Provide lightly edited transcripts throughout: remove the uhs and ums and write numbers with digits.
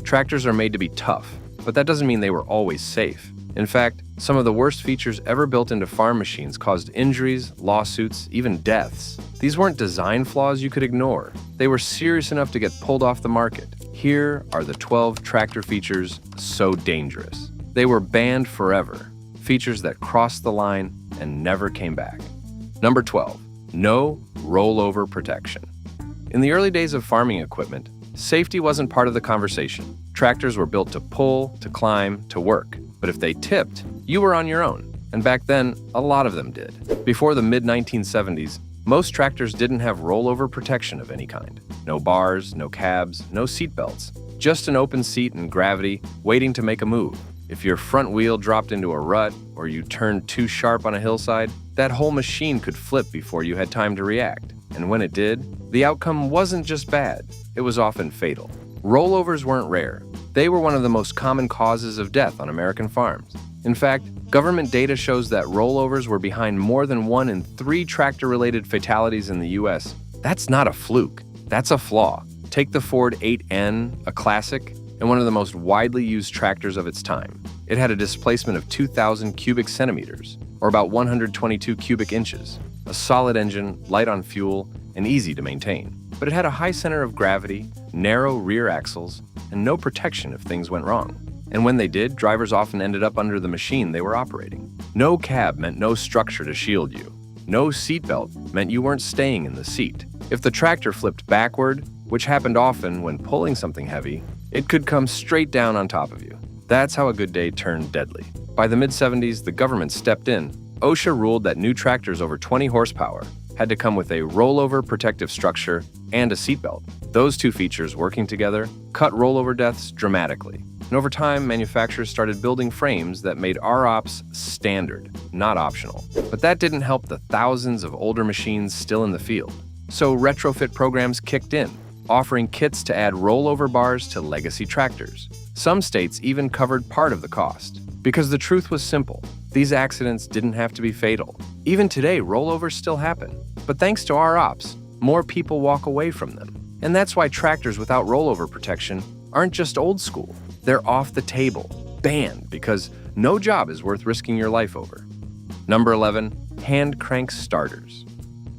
Tractors are made to be tough, but that doesn't mean they were always safe. In fact, some of the worst features ever built into farm machines caused injuries, lawsuits, even deaths. These weren't design flaws you could ignore. They were serious enough to get pulled off the market. Here are the 12 tractor features so dangerous. They were banned forever. Features that crossed the line and never came back. Number 12. No rollover protection. In the early days of farming equipment, safety wasn't part of the conversation. Tractors were built to pull, to climb, to work. But if they tipped, you were on your own. And back then, a lot of them did. Before the mid-1970s, most tractors didn't have rollover protection of any kind. No bars, no cabs, no seatbelts. Just an open seat and gravity waiting to make a move. If your front wheel dropped into a rut or you turned too sharp on a hillside, that whole machine could flip before you had time to react. And when it did, the outcome wasn't just bad, it was often fatal. Rollovers weren't rare. They were one of the most common causes of death on American farms. In fact, government data shows that rollovers were behind more than 1 in 3 tractor-related fatalities in the U.S. That's not a fluke. That's a flaw. Take the Ford 8N, a classic, and one of the most widely used tractors of its time. It had a displacement of 2,000 cubic centimeters, or about 122 cubic inches, a solid engine, light on fuel, and easy to maintain. But it had a high center of gravity, narrow rear axles, and no protection if things went wrong. And when they did, drivers often ended up under the machine they were operating. No cab meant no structure to shield you. No seatbelt meant you weren't staying in the seat. If the tractor flipped backward, which happened often when pulling something heavy, it could come straight down on top of you. That's how a good day turned deadly. By the mid-70s, the government stepped in. OSHA ruled that new tractors over 20 horsepower had to come with a rollover protective structure and a seatbelt. Those two features working together cut rollover deaths dramatically. And over time, manufacturers started building frames that made ROPS standard, not optional. But that didn't help the thousands of older machines still in the field. So retrofit programs kicked in, offering kits to add rollover bars to legacy tractors. Some states even covered part of the cost. Because the truth was simple, these accidents didn't have to be fatal. Even today, rollovers still happen. But thanks to ROPS, more people walk away from them. And that's why tractors without rollover protection aren't just old school. They're off the table, banned, because no job is worth risking your life over. Number 11, hand crank starters.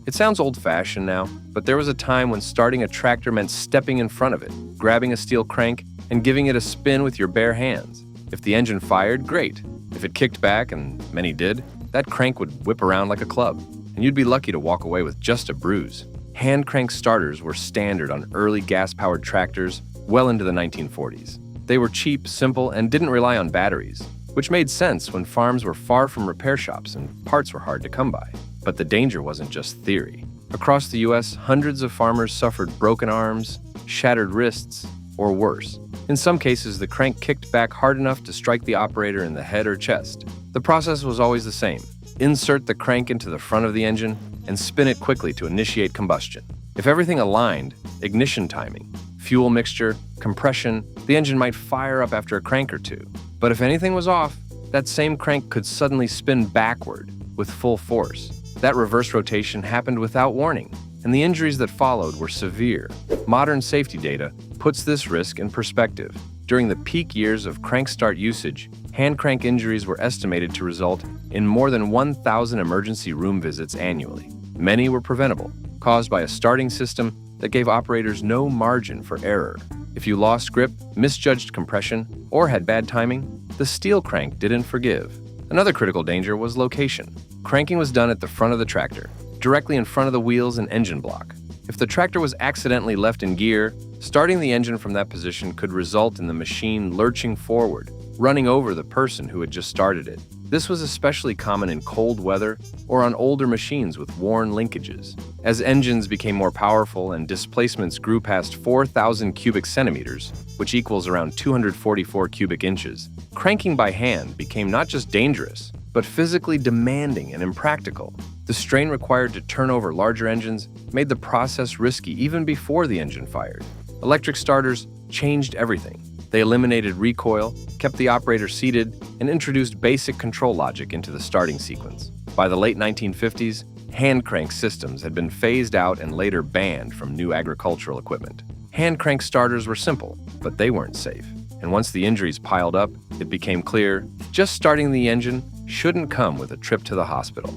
It sounds old-fashioned now, but there was a time when starting a tractor meant stepping in front of it, grabbing a steel crank, and giving it a spin with your bare hands. If the engine fired, great. If it kicked back, and many did, that crank would whip around like a club, and you'd be lucky to walk away with just a bruise. Hand crank starters were standard on early gas-powered tractors well into the 1940s. They were cheap, simple, and didn't rely on batteries, which made sense when farms were far from repair shops and parts were hard to come by. But the danger wasn't just theory. Across the U.S., hundreds of farmers suffered broken arms, shattered wrists, or worse. In some cases, the crank kicked back hard enough to strike the operator in the head or chest. The process was always the same. Insert the crank into the front of the engine and spin it quickly to initiate combustion. If everything aligned, ignition timing, fuel mixture, compression, the engine might fire up after a crank or two. But if anything was off, that same crank could suddenly spin backward with full force. That reverse rotation happened without warning, and the injuries that followed were severe. Modern safety data puts this risk in perspective. During the peak years of crank start usage, hand crank injuries were estimated to result in more than 1,000 emergency room visits annually. Many were preventable, caused by a starting system that gave operators no margin for error. If you lost grip, misjudged compression, or had bad timing, the steel crank didn't forgive. Another critical danger was location. Cranking was done at the front of the tractor, directly in front of the wheels and engine block. If the tractor was accidentally left in gear, starting the engine from that position could result in the machine lurching forward, running over the person who had just started it. This was especially common in cold weather or on older machines with worn linkages. As engines became more powerful and displacements grew past 4,000 cubic centimeters, which equals around 244 cubic inches, cranking by hand became not just dangerous, but physically demanding and impractical. The strain required to turn over larger engines made the process risky even before the engine fired. Electric starters changed everything. They eliminated recoil, kept the operator seated, and introduced basic control logic into the starting sequence. By the late 1950s, hand crank systems had been phased out and later banned from new agricultural equipment. Hand crank starters were simple, but they weren't safe. And once the injuries piled up, it became clear just starting the engine shouldn't come with a trip to the hospital.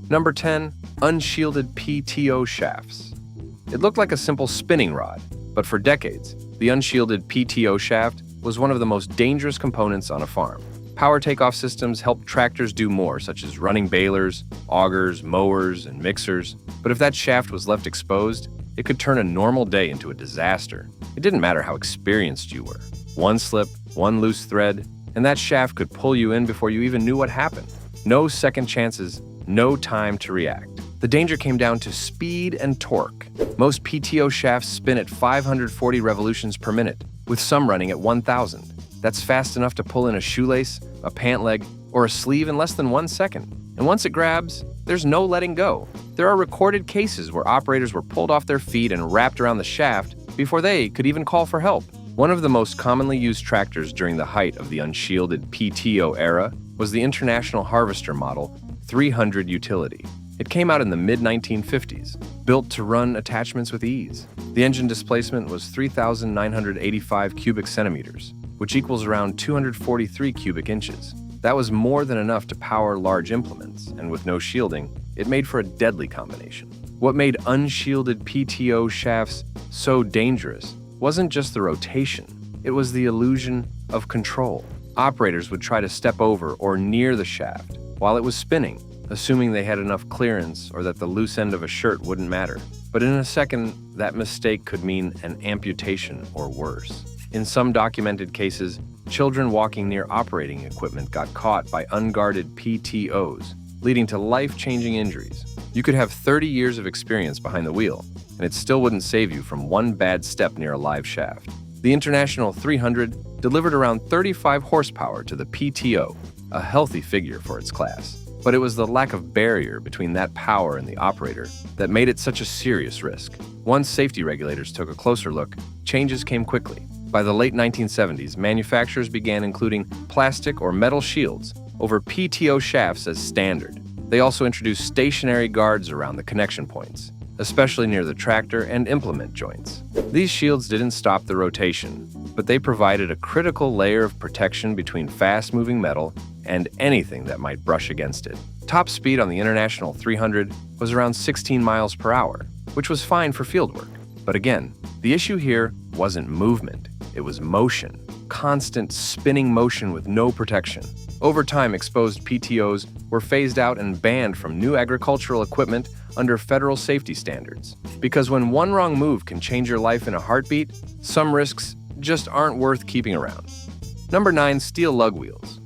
Number 10. Unshielded PTO shafts. It looked like a simple spinning rod, but for decades, the unshielded PTO shaft was one of the most dangerous components on a farm. Power takeoff systems helped tractors do more, such as running balers, augers, mowers, and mixers. But if that shaft was left exposed, it could turn a normal day into a disaster. It didn't matter how experienced you were. One slip, one loose thread, and that shaft could pull you in before you even knew what happened. No second chances, no time to react. The danger came down to speed and torque. Most PTO shafts spin at 540 revolutions per minute, with some running at 1,000. That's fast enough to pull in a shoelace, a pant leg, or a sleeve in less than 1 second. And once it grabs, there's no letting go. There are recorded cases where operators were pulled off their feet and wrapped around the shaft before they could even call for help. One of the most commonly used tractors during the height of the unshielded PTO era was the International Harvester Model 300 utility. It came out in the mid-1950s, built to run attachments with ease. The engine displacement was 3,985 cubic centimeters, which equals around 243 cubic inches. That was more than enough to power large implements, and with no shielding, it made for a deadly combination. What made unshielded PTO shafts so dangerous wasn't just the rotation, it was the illusion of control. Operators would try to step over or near the shaft while it was spinning, assuming they had enough clearance or that the loose end of a shirt wouldn't matter. But in a second, that mistake could mean an amputation or worse. In some documented cases, children walking near operating equipment got caught by unguarded PTOs, leading to life-changing injuries. You could have 30 years of experience behind the wheel, and it still wouldn't save you from one bad step near a live shaft. The International 300 delivered around 35 horsepower to the PTO, a healthy figure for its class. But it was the lack of barrier between that power and the operator that made it such a serious risk. Once safety regulators took a closer look, changes came quickly. By the late 1970s, manufacturers began including plastic or metal shields over PTO shafts as standard. They also introduced stationary guards around the connection points, especially near the tractor and implement joints. These shields didn't stop the rotation, but they provided a critical layer of protection between fast-moving metal and anything that might brush against it. Top speed on the International 300 was around 16 miles per hour, which was fine for fieldwork. But again, the issue here wasn't movement, it was motion. Constant spinning motion with no protection. Over time, exposed PTOs were phased out and banned from new agricultural equipment under federal safety standards. Because when one wrong move can change your life in a heartbeat, some risks just aren't worth keeping around. Number 9. Steel lug wheels.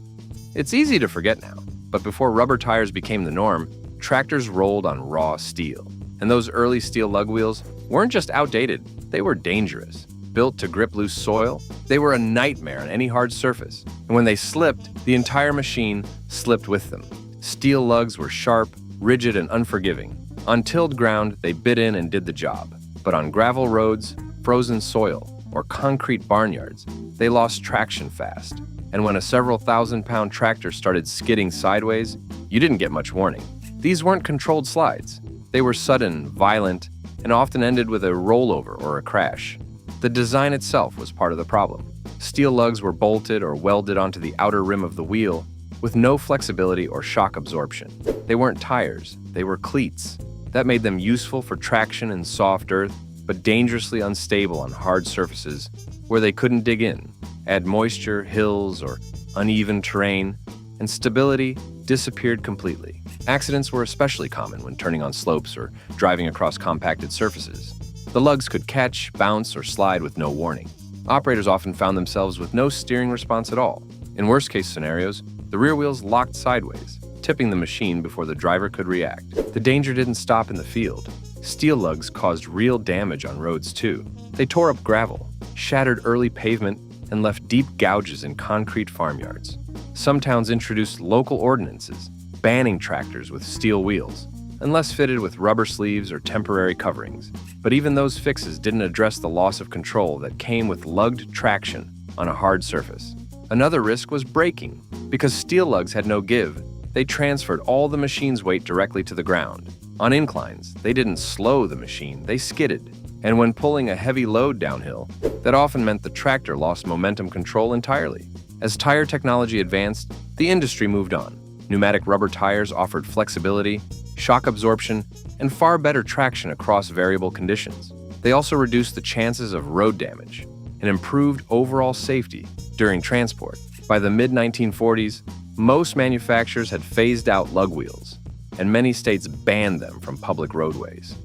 It's easy to forget now, but before rubber tires became the norm, tractors rolled on raw steel. And those early steel lug wheels weren't just outdated, they were dangerous. Built to grip loose soil, they were a nightmare on any hard surface. And when they slipped, the entire machine slipped with them. Steel lugs were sharp, rigid, and unforgiving. On tilled ground, they bit in and did the job. But on gravel roads, frozen soil, or concrete barnyards, they lost traction fast. And when a several thousand-pound tractor started skidding sideways, you didn't get much warning. These weren't controlled slides. They were sudden, violent, and often ended with a rollover or a crash. The design itself was part of the problem. Steel lugs were bolted or welded onto the outer rim of the wheel with no flexibility or shock absorption. They weren't tires, they were cleats. That made them useful for traction in soft earth, but dangerously unstable on hard surfaces where they couldn't dig in, add moisture, hills, or uneven terrain, and stability disappeared completely. Accidents were especially common when turning on slopes or driving across compacted surfaces. The lugs could catch, bounce, or slide with no warning. Operators often found themselves with no steering response at all. In worst-case scenarios, the rear wheels locked sideways, tipping the machine before the driver could react. The danger didn't stop in the field. Steel lugs caused real damage on roads too. They tore up gravel, shattered early pavement, and left deep gouges in concrete farmyards. Some towns introduced local ordinances, banning tractors with steel wheels, unless fitted with rubber sleeves or temporary coverings. But even those fixes didn't address the loss of control that came with lugged traction on a hard surface. Another risk was braking. Because steel lugs had no give, they transferred all the machine's weight directly to the ground. On inclines, they didn't slow the machine, they skidded. And when pulling a heavy load downhill, that often meant the tractor lost momentum control entirely. As tire technology advanced, the industry moved on. Pneumatic rubber tires offered flexibility, shock absorption, and far better traction across variable conditions. They also reduced the chances of road damage and improved overall safety during transport. By the mid-1940s, most manufacturers had phased out lug wheels, and many states banned them from public roadways.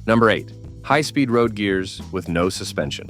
Number 8. High-speed road gears with no suspension.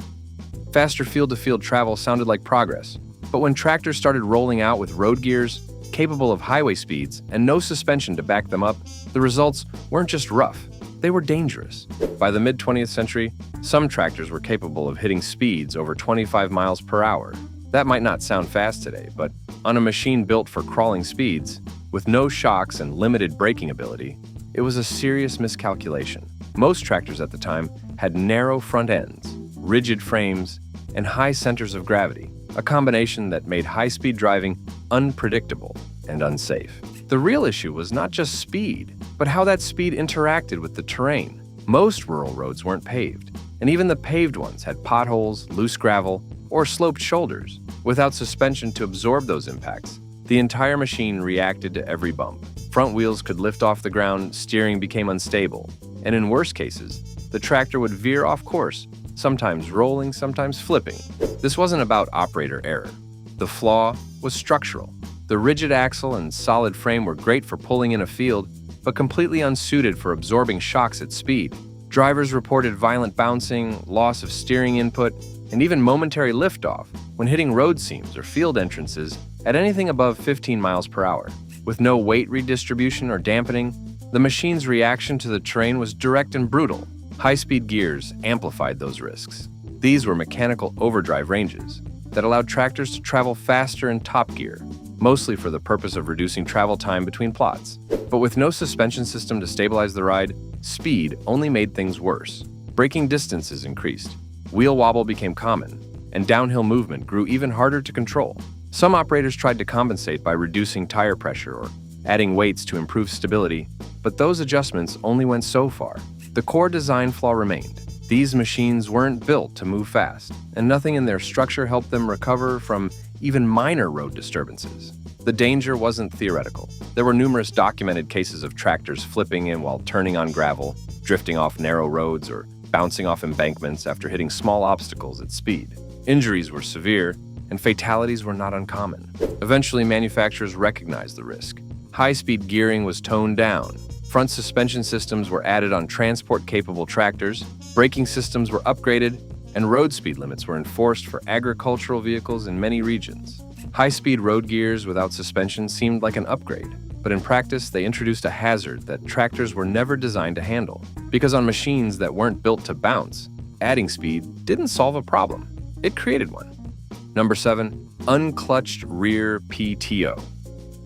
Faster field-to-field travel sounded like progress, but when tractors started rolling out with road gears capable of highway speeds and no suspension to back them up, the results weren't just rough, they were dangerous. By the mid-20th century, some tractors were capable of hitting speeds over 25 miles per hour. That might not sound fast today, but on a machine built for crawling speeds, with no shocks and limited braking ability, it was a serious miscalculation. Most tractors at the time had narrow front ends, rigid frames, and high centers of gravity, a combination that made high-speed driving unpredictable and unsafe. The real issue was not just speed, but how that speed interacted with the terrain. Most rural roads weren't paved, and even the paved ones had potholes, loose gravel, or sloped shoulders. Without suspension to absorb those impacts, the entire machine reacted to every bump. Front wheels could lift off the ground, steering became unstable, and in worse cases, the tractor would veer off course, sometimes rolling, sometimes flipping. This wasn't about operator error. The flaw was structural. The rigid axle and solid frame were great for pulling in a field, but completely unsuited for absorbing shocks at speed. Drivers reported violent bouncing, loss of steering input, and even momentary liftoff when hitting road seams or field entrances at anything above 15 miles per hour. With no weight redistribution or dampening, the machine's reaction to the terrain was direct and brutal. High-speed gears amplified those risks. These were mechanical overdrive ranges that allowed tractors to travel faster in top gear, mostly for the purpose of reducing travel time between plots. But with no suspension system to stabilize the ride, speed only made things worse. Braking distances increased, wheel wobble became common, and downhill movement grew even harder to control. Some operators tried to compensate by reducing tire pressure or adding weights to improve stability, but those adjustments only went so far. The core design flaw remained. These machines weren't built to move fast, and nothing in their structure helped them recover from even minor road disturbances. The danger wasn't theoretical. There were numerous documented cases of tractors flipping in while turning on gravel, drifting off narrow roads, or bouncing off embankments after hitting small obstacles at speed. Injuries were severe, and fatalities were not uncommon. Eventually, manufacturers recognized the risk. High-speed gearing was toned down. Front suspension systems were added on transport-capable tractors, braking systems were upgraded, and road speed limits were enforced for agricultural vehicles in many regions. High-speed road gears without suspension seemed like an upgrade, but in practice, they introduced a hazard that tractors were never designed to handle. Because on machines that weren't built to bounce, adding speed didn't solve a problem. It created one. Number 7. Unclutched rear PTO.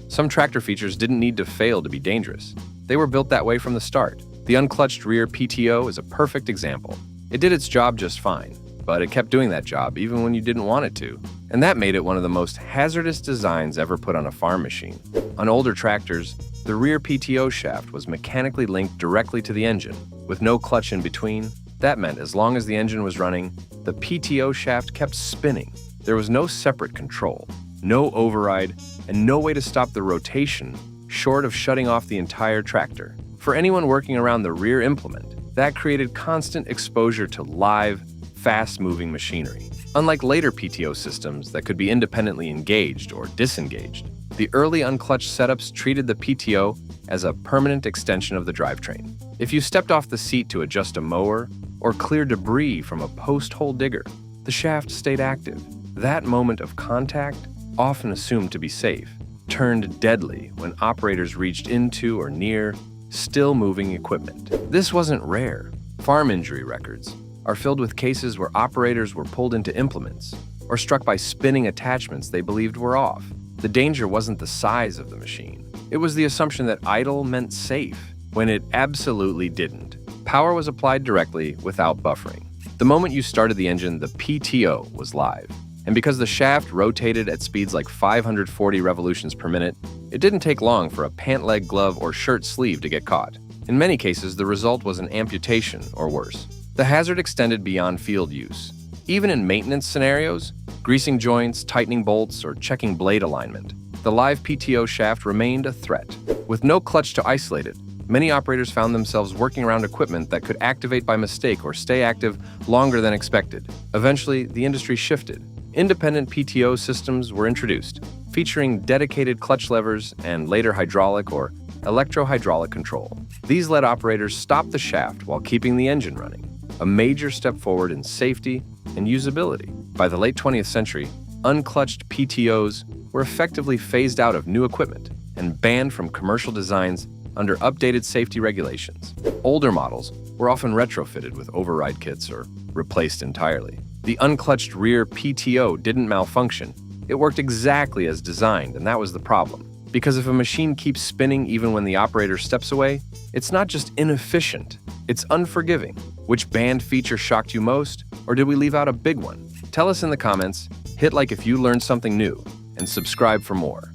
Some tractor features didn't need to fail to be dangerous. They were built that way from the start. The unclutched rear PTO is a perfect example. It did its job just fine, but it kept doing that job even when you didn't want it to. And that made it one of the most hazardous designs ever put on a farm machine. On older tractors, the rear PTO shaft was mechanically linked directly to the engine, with no clutch in between. That meant as long as the engine was running, the PTO shaft kept spinning. There was no separate control, no override, and no way to stop the rotation short of shutting off the entire tractor. For anyone working around the rear implement, that created constant exposure to live, fast-moving machinery. Unlike later PTO systems that could be independently engaged or disengaged, the early unclutched setups treated the PTO as a permanent extension of the drivetrain. If you stepped off the seat to adjust a mower or clear debris from a post-hole digger, the shaft stayed active. That moment of contact, often assumed to be safe, turned deadly when operators reached into or near still-moving equipment. This wasn't rare. Farm injury records are filled with cases where operators were pulled into implements or struck by spinning attachments they believed were off. The danger wasn't the size of the machine. It was the assumption that idle meant safe, when it absolutely didn't. Power was applied directly without buffering. The moment you started the engine, the PTO was live. And because the shaft rotated at speeds like 540 revolutions per minute, it didn't take long for a pant leg glove or shirt sleeve to get caught. In many cases, the result was an amputation or worse. The hazard extended beyond field use. Even in maintenance scenarios, greasing joints, tightening bolts, or checking blade alignment, the live PTO shaft remained a threat. With no clutch to isolate it, many operators found themselves working around equipment that could activate by mistake or stay active longer than expected. Eventually, the industry shifted. Independent PTO systems were introduced, featuring dedicated clutch levers and later hydraulic or electro-hydraulic control. These let operators stop the shaft while keeping the engine running, a major step forward in safety and usability. By the late 20th century, unclutched PTOs were effectively phased out of new equipment and banned from commercial designs under updated safety regulations. Older models were often retrofitted with override kits or replaced entirely. The unclutched rear PTO didn't malfunction. It worked exactly as designed, and that was the problem. Because if a machine keeps spinning even when the operator steps away, it's not just inefficient, it's unforgiving. Which banned feature shocked you most, or did we leave out a big one? Tell us in the comments, hit like if you learned something new, and subscribe for more.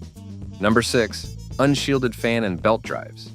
Number 6. Unshielded fan and belt drives.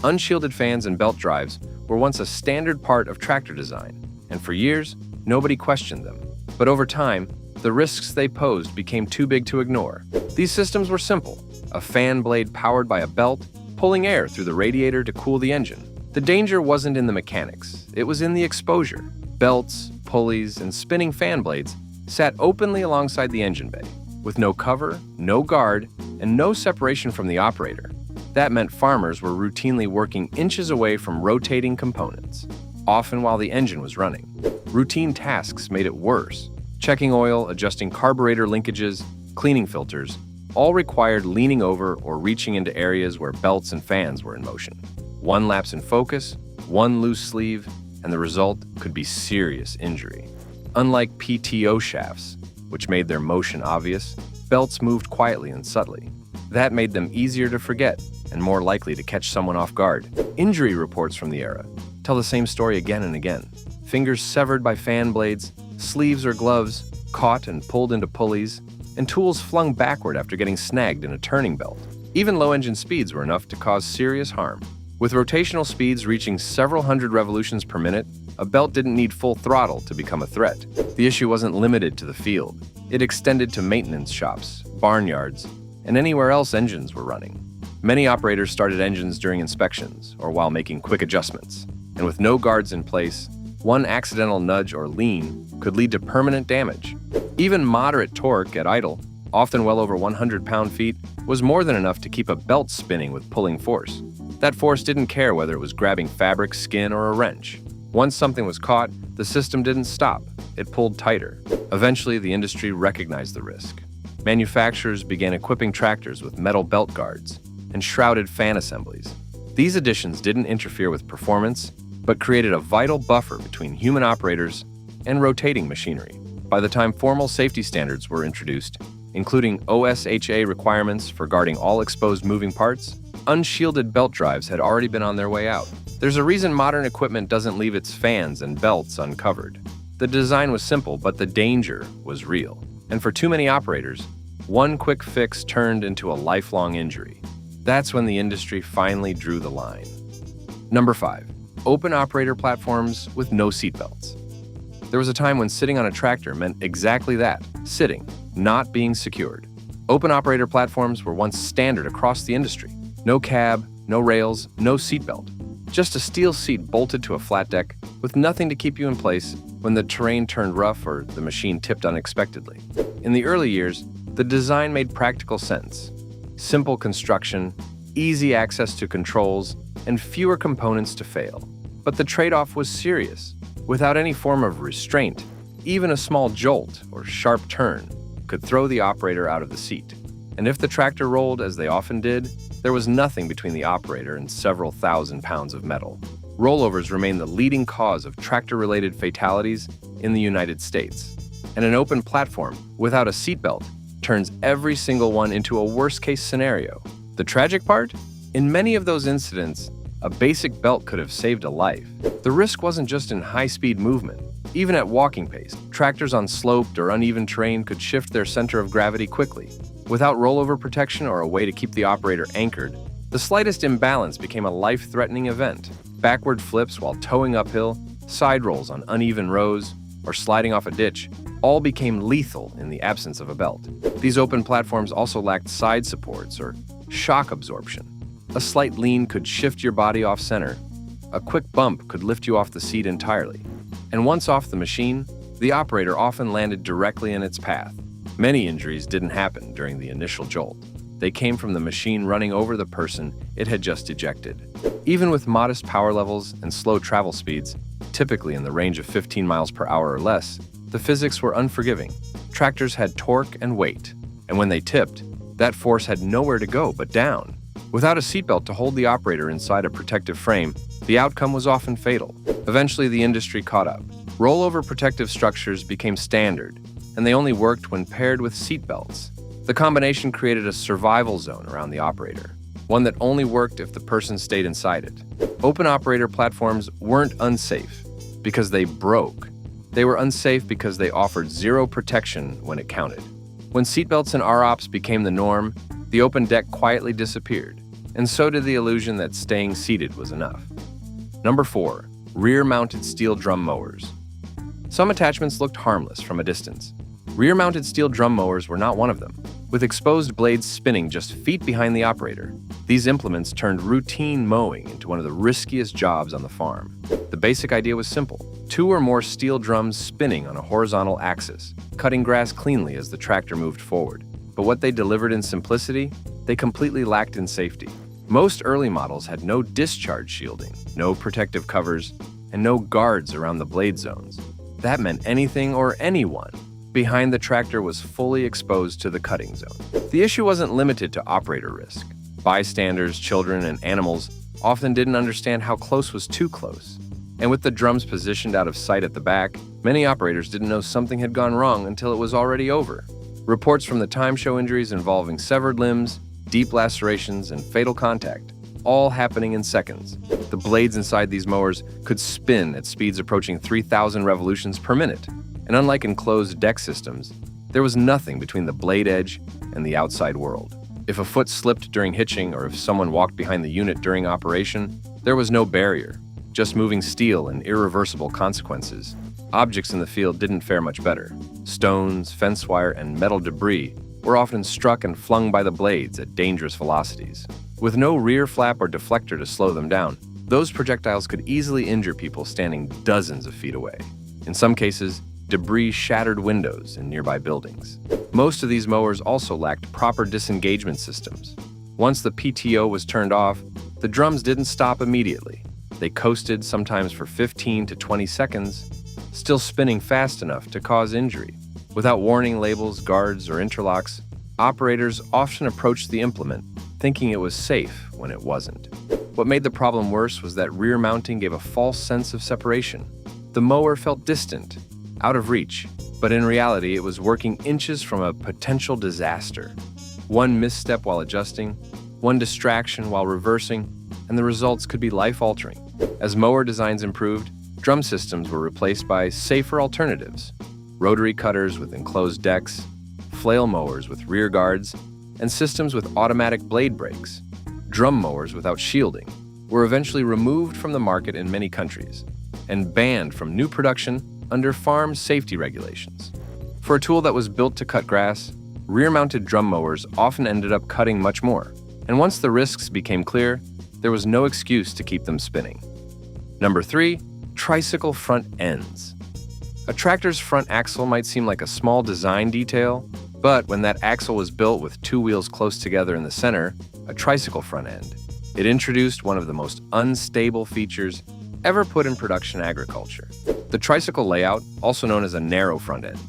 Unshielded fans and belt drives were once a standard part of tractor design, and for years, nobody questioned them. But over time, the risks they posed became too big to ignore. These systems were simple: a fan blade powered by a belt, pulling air through the radiator to cool the engine. The danger wasn't in the mechanics, it was in the exposure. Belts, pulleys, and spinning fan blades sat openly alongside the engine bay, with no cover, no guard, and no separation from the operator. That meant farmers were routinely working inches away from rotating components, often while the engine was running. Routine tasks made it worse. Checking oil, adjusting carburetor linkages, cleaning filters, all required leaning over or reaching into areas where belts and fans were in motion. One lapse in focus, one loose sleeve, and the result could be serious injury. Unlike PTO shafts, which made their motion obvious, belts moved quietly and subtly. That made them easier to forget and more likely to catch someone off guard. Injury reports from the era tell the same story again and again. Fingers severed by fan blades, sleeves or gloves caught and pulled into pulleys, and tools flung backward after getting snagged in a turning belt. Even low engine speeds were enough to cause serious harm. With rotational speeds reaching several hundred revolutions per minute, a belt didn't need full throttle to become a threat. The issue wasn't limited to the field. It extended to maintenance shops, barnyards, and anywhere else engines were running. Many operators started engines during inspections or while making quick adjustments, and with no guards in place, one accidental nudge or lean could lead to permanent damage. Even moderate torque at idle, often well over 100 pound-feet, was more than enough to keep a belt spinning with pulling force. That force didn't care whether it was grabbing fabric, skin, or a wrench. Once something was caught, the system didn't stop. It pulled tighter. Eventually, the industry recognized the risk. Manufacturers began equipping tractors with metal belt guards and shrouded fan assemblies. These additions didn't interfere with performance, but created a vital buffer between human operators and rotating machinery. By the time formal safety standards were introduced, including OSHA requirements for guarding all exposed moving parts, unshielded belt drives had already been on their way out. There's a reason modern equipment doesn't leave its fans and belts uncovered. The design was simple, but the danger was real. And for too many operators, one quick fix turned into a lifelong injury. That's when the industry finally drew the line. Number 5. Open operator platforms with no seatbelts. There was a time when sitting on a tractor meant exactly that, sitting, not being secured. Open operator platforms were once standard across the industry. No cab, no rails, no seatbelt. Just a steel seat bolted to a flat deck with nothing to keep you in place when the terrain turned rough or the machine tipped unexpectedly. In the early years, the design made practical sense. Simple construction, easy access to controls, and fewer components to fail. But the trade-off was serious. Without any form of restraint, even a small jolt or sharp turn could throw the operator out of the seat. And if the tractor rolled, as they often did, there was nothing between the operator and several thousand pounds of metal. Rollovers remain the leading cause of tractor-related fatalities in the United States. And an open platform without a seatbelt turns every single one into a worst-case scenario. The tragic part? In many of those incidents, a basic belt could have saved a life. The risk wasn't just in high-speed movement. Even at walking pace, tractors on sloped or uneven terrain could shift their center of gravity quickly. Without rollover protection or a way to keep the operator anchored, the slightest imbalance became a life-threatening event. Backward flips while towing uphill side rolls on uneven rows, or sliding off a ditch all became lethal in the absence of a belt. These open platforms also lacked side supports or shock absorption. A slight lean could shift your body off-center. A quick bump could lift you off the seat entirely. And once off the machine, the operator often landed directly in its path. Many injuries didn't happen during the initial jolt. They came from the machine running over the person it had just ejected. Even with modest power levels and slow travel speeds, typically in the range of 15 miles per hour or less, the physics were unforgiving. Tractors had torque and weight, and when they tipped, that force had nowhere to go but down. Without a seatbelt to hold the operator inside a protective frame, the outcome was often fatal. Eventually, the industry caught up. Rollover protective structures became standard, and they only worked when paired with seatbelts. The combination created a survival zone around the operator, one that only worked if the person stayed inside it. Open operator platforms weren't unsafe because they broke. They were unsafe because they offered zero protection when it counted. When seatbelts and ROPS became the norm, the open deck quietly disappeared, and so did the illusion that staying seated was enough. Number 4. Rear-mounted steel drum mowers. Some attachments looked harmless from a distance. Rear-mounted steel drum mowers were not one of them. With exposed blades spinning just feet behind the operator, these implements turned routine mowing into one of the riskiest jobs on the farm. The basic idea was simple: 2 or more steel drums spinning on a horizontal axis, cutting grass cleanly as the tractor moved forward. But what they delivered in simplicity, they completely lacked in safety. Most early models had no discharge shielding, no protective covers, and no guards around the blade zones. That meant anything or anyone behind the tractor was fully exposed to the cutting zone. The issue wasn't limited to operator risk. Bystanders, children, and animals often didn't understand how close was too close. And with the drums positioned out of sight at the back, many operators didn't know something had gone wrong until it was already over. Reports from the time show injuries involving severed limbs, deep lacerations, and fatal contact, all happening in seconds. The blades inside these mowers could spin at speeds approaching 3,000 revolutions per minute. And unlike enclosed deck systems, there was nothing between the blade edge and the outside world. If a foot slipped during hitching or if someone walked behind the unit during operation, there was no barrier, just moving steel and irreversible consequences. Objects in the field didn't fare much better. Stones, fence wire, and metal debris were often struck and flung by the blades at dangerous velocities. With no rear flap or deflector to slow them down, those projectiles could easily injure people standing dozens of feet away. In some cases, debris shattered windows in nearby buildings. Most of these mowers also lacked proper disengagement systems. Once the PTO was turned off, the drums didn't stop immediately. They coasted, sometimes for 15 to 20 seconds, still spinning fast enough to cause injury. Without warning labels, guards, or interlocks, operators often approached the implement thinking it was safe when it wasn't. What made the problem worse was that rear mounting gave a false sense of separation. The mower felt distant, out of reach, but in reality it was working inches from a potential disaster. One misstep while adjusting, one distraction while reversing, and the results could be life-altering. As mower designs improved, drum systems were replaced by safer alternatives: rotary cutters with enclosed decks, flail mowers with rear guards, and systems with automatic blade brakes. Drum mowers without shielding were eventually removed from the market in many countries and banned from new production under farm safety regulations. For a tool that was built to cut grass, rear-mounted drum mowers often ended up cutting much more, and once the risks became clear, there was no excuse to keep them spinning. Number 3. Tricycle front ends. A tractor's front axle might seem like a small design detail, but when that axle was built with 2 wheels close together in the center, a tricycle front end, it introduced one of the most unstable features ever put in production agriculture. The tricycle layout, also known as a narrow front end,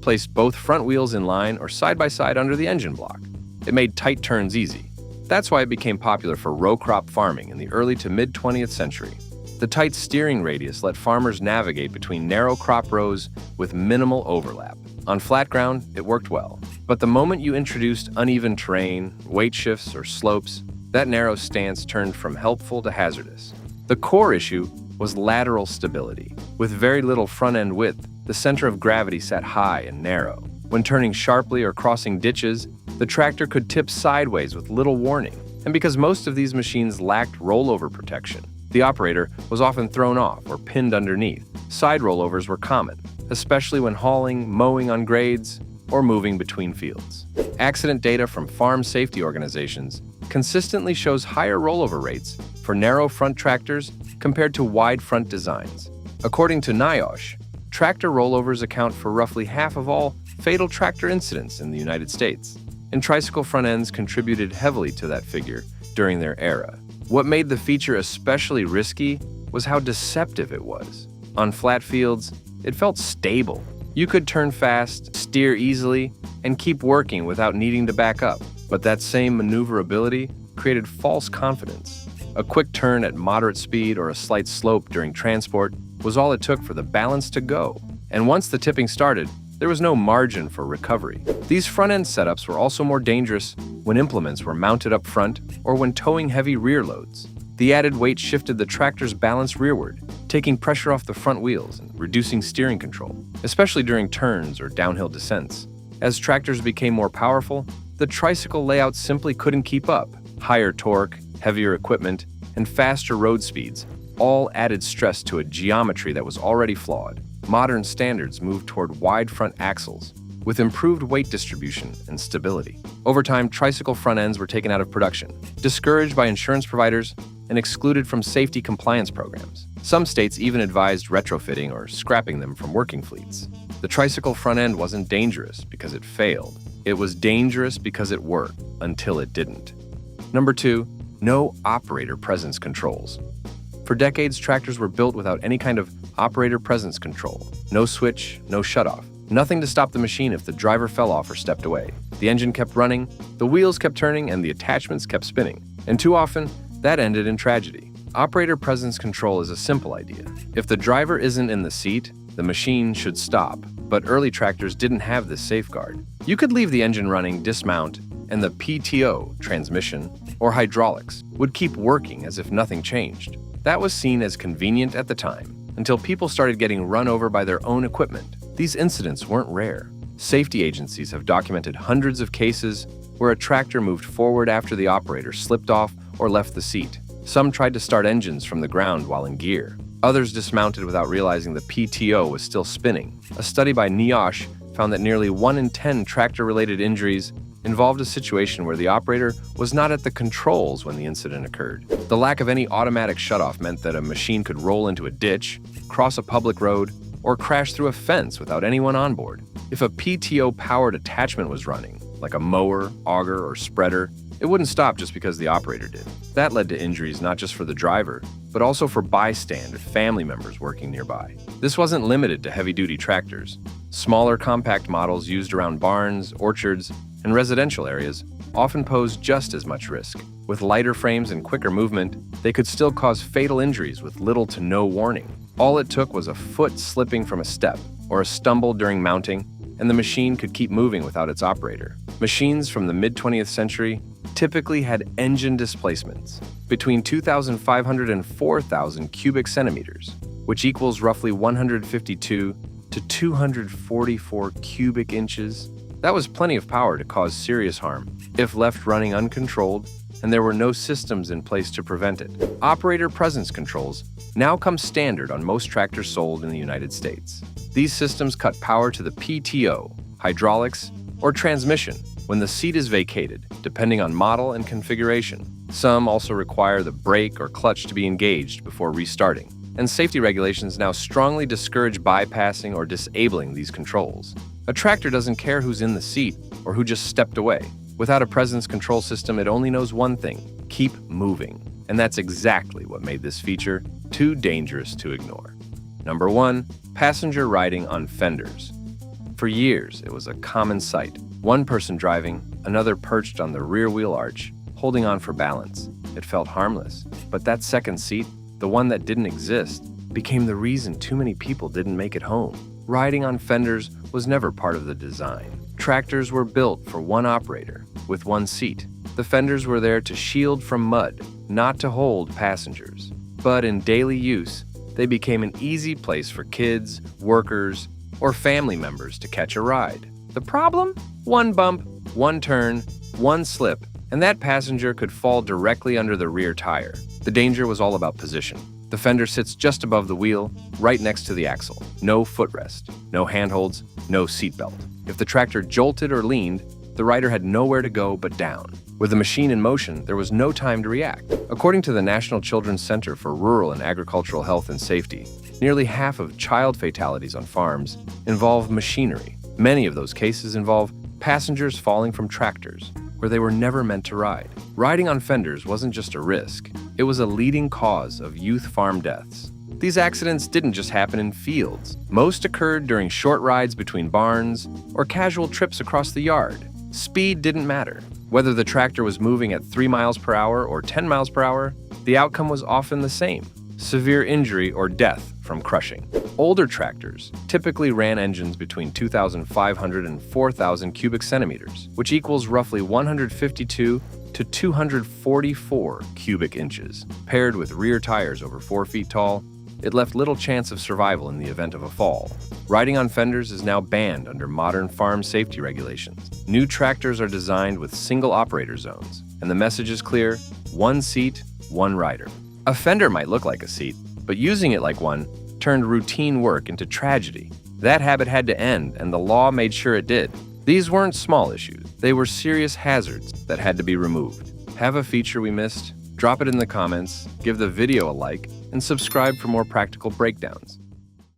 placed both front wheels in line or side by side under the engine block. It made tight turns easy. That's why it became popular for row crop farming in the early to mid-20th century. The tight steering radius let farmers navigate between narrow crop rows with minimal overlap. On flat ground, it worked well. But the moment you introduced uneven terrain, weight shifts, or slopes, that narrow stance turned from helpful to hazardous. The core issue was lateral stability. With very little front-end width, the center of gravity sat high and narrow. When turning sharply or crossing ditches, the tractor could tip sideways with little warning. And because most of these machines lacked rollover protection, The operator was often thrown off or pinned underneath. Side rollovers were common, especially when hauling, mowing on grades, or moving between fields. Accident data from farm safety organizations consistently shows higher rollover rates for narrow front tractors compared to wide front designs. According to NIOSH, tractor rollovers account for roughly half of all fatal tractor incidents in the United States, and tricycle front ends contributed heavily to that figure during their era. What made the feature especially risky was how deceptive it was. On flat fields, it felt stable. You could turn fast, steer easily, and keep working without needing to back up. But that same maneuverability created false confidence. A quick turn at moderate speed or a slight slope during transport was all it took for the balance to go. And once the tipping started, there was no margin for recovery. These front-end setups were also more dangerous when implements were mounted up front or when towing heavy rear loads. The added weight shifted the tractor's balance rearward, taking pressure off the front wheels and reducing steering control, especially during turns or downhill descents. As tractors became more powerful, the tricycle layout simply couldn't keep up. Higher torque, heavier equipment, and faster road speeds all added stress to a geometry that was already flawed. Modern standards moved toward wide front axles, with improved weight distribution and stability. Over time, tricycle front ends were taken out of production, discouraged by insurance providers, and excluded from safety compliance programs. Some states even advised retrofitting or scrapping them from working fleets. The tricycle front end wasn't dangerous because it failed. It was dangerous because it worked, until it didn't. Number 2, no operator presence controls. For decades, tractors were built without any kind of operator presence control. No switch, no shutoff. Nothing to stop the machine if the driver fell off or stepped away. The engine kept running, the wheels kept turning, and the attachments kept spinning. And too often, that ended in tragedy. Operator presence control is a simple idea. If the driver isn't in the seat, the machine should stop. But early tractors didn't have this safeguard. You could leave the engine running, dismount, and the PTO, transmission, or hydraulics, would keep working as if nothing changed. That was seen as convenient at the time, until people started getting run over by their own equipment. These incidents weren't rare. Safety agencies have documented hundreds of cases where a tractor moved forward after the operator slipped off or left the seat. Some tried to start engines from the ground while in gear. Others dismounted without realizing the PTO was still spinning. A study by NIOSH found that nearly 1 in 10 tractor-related injuries involved a situation where the operator was not at the controls when the incident occurred. The lack of any automatic shutoff meant that a machine could roll into a ditch, cross a public road, or crash through a fence without anyone on board. If a PTO-powered attachment was running, like a mower, auger, or spreader, it wouldn't stop just because the operator did. That led to injuries not just for the driver, but also for bystander family members working nearby. This wasn't limited to heavy-duty tractors. Smaller, compact models used around barns, orchards, and residential areas often pose just as much risk. With lighter frames and quicker movement, they could still cause fatal injuries with little to no warning. All it took was a foot slipping from a step or a stumble during mounting, and the machine could keep moving without its operator. Machines from the mid-20th century typically had engine displacements between 2,500 and 4,000 cubic centimeters, which equals roughly 152 to 244 cubic inches. That was plenty of power to cause serious harm if left running uncontrolled, and there were no systems in place to prevent it. Operator presence controls now come standard on most tractors sold in the United States. These systems cut power to the PTO, hydraulics, or transmission when the seat is vacated, depending on model and configuration. Some also require the brake or clutch to be engaged before restarting, and safety regulations now strongly discourage bypassing or disabling these controls. A tractor doesn't care who's in the seat or who just stepped away. Without a presence control system, it only knows one thing: keep moving. And that's exactly what made this feature too dangerous to ignore. Number 1, passenger riding on fenders. For years, it was a common sight. One person driving, another perched on the rear wheel arch, holding on for balance. It felt harmless. But that second seat, the one that didn't exist, became the reason too many people didn't make it home. Riding on fenders was never part of the design. Tractors were built for one operator, with one seat. The fenders were there to shield from mud, not to hold passengers. But in daily use, they became an easy place for kids, workers, or family members to catch a ride. The problem? One bump, one turn, one slip, and that passenger could fall directly under the rear tire. The danger was all about position. The fender sits just above the wheel, right next to the axle. No footrest, no handholds, no seatbelt. If the tractor jolted or leaned, the rider had nowhere to go but down. With the machine in motion, there was no time to react. According to the National Children's Center for Rural and Agricultural Health and Safety, nearly half of child fatalities on farms involve machinery. Many of those cases involve passengers falling from tractors, where they were never meant to ride. Riding on fenders wasn't just a risk, it was a leading cause of youth farm deaths. These accidents didn't just happen in fields. Most occurred during short rides between barns or casual trips across the yard. Speed didn't matter. Whether the tractor was moving at 3 miles per hour or 10 miles per hour, the outcome was often the same: severe injury or death from crushing. Older tractors typically ran engines between 2,500 and 4,000 cubic centimeters, which equals roughly 152 to 244 cubic inches. Paired with rear tires over 4 feet tall, it left little chance of survival in the event of a fall. Riding on fenders is now banned under modern farm safety regulations. New tractors are designed with single operator zones, and the message is clear: one seat, one rider. A fender might look like a seat, but using it like one turned routine work into tragedy. That habit had to end, and the law made sure it did. These weren't small issues. They were serious hazards that had to be removed. Have a feature we missed? Drop it in the comments, give the video a like, and subscribe for more practical breakdowns.